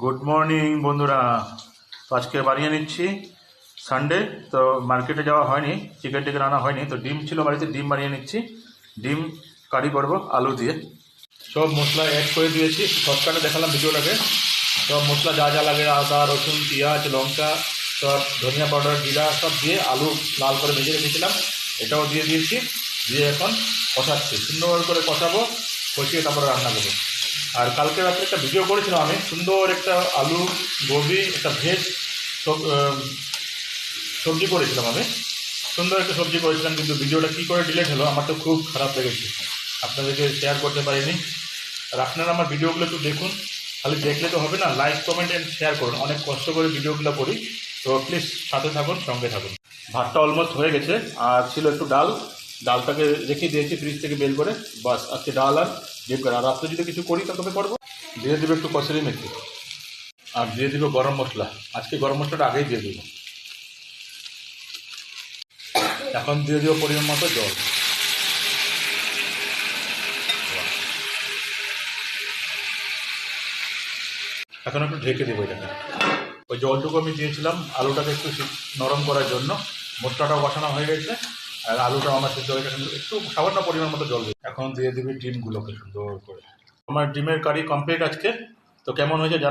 Good morning বন্ধুরা। তো আজকে বানিয়ে নিচ্ছি সানডে, তো মার্কেটে যাওয়া হয়নি, চিকেন টিকেন আনা হয়নি, তো ডিম ছিল বাড়িতে, ডিম বানিয়ে নিচ্ছি। ডিম কারি করবো আলু দিয়ে। সব মশলা অ্যাড করে দিয়েছি, শর্টকাটে দেখালাম ভিডিওটাকে। সব মশলা যা যা লাগে, আদা রসুন পেঁয়াজ লঙ্কা সব, ধনিয়া পাউডার জিরা সব দিয়ে আলু লাল করে ভেজে রেখেছিলাম, এটাও দিয়ে দিয়েছি। দিয়ে এখন কষাচ্ছি, সুন্দর করে কষাবো, কষিয়ে তারপরে রান্না করবো। আর কালকে রাত্রে একটা ভিডিও করেছিলাম আমি, সুন্দর একটা আলু গোবি একটা ভেজ সবজি করেছিলাম আমি, সুন্দর একটা সবজি করেছিলাম, কিন্তু ভিডিওটা কী করে ডিলিট হলো আমার তো খুব খারাপ লেগেছে, আপনাদেরকে শেয়ার করতে পারিনি। আর আপনারা আমার ভিডিওগুলো একটু দেখুন, খালি দেখলে তো হবে না, লাইক কমেন্ট অ্যান্ড শেয়ার করুন, অনেক কষ্ট করে ভিডিওগুলো করি, তো প্লিজ সাথে থাকুন, সঙ্গে থাকুন। ভাতটা অলমোস্ট হয়ে গেছে, আর ছিল একটু ডাল, ডালটাকে রেখে দিয়েছি ফ্রিজ থেকে বের করে, বাস আজকে ডাল আর ডিম কারি। আর রাত্রে যদি কিছু করি তবে করবো। দিয়ে দেবো একটু কসুরি মেথি, আর দিয়ে দেবো গরম মশলা, আজকে গরম মশলাটা আগেই দিয়ে দেবো। এখন দিয়ে দেবো পরিমাণ মতো জল। এখন একটু ঢেকে দেবো এটাকে। ওই জলটুকু আমি দিয়েছিলাম আলুটাকে একটু নরম করার জন্য, মশলাটাও বসানো হয়ে গেছে, আর আলুটাও আমার সেদ্ধ হয়ে গেছে, একটু সামান্য পরিমাণ মতো জল দিয়ে এখন দিয়ে দিবি ডিমগুলোকে সুন্দর করে। আমার ডিমের কারি কমপ্লিট আজকে। তো কেমন হয়েছে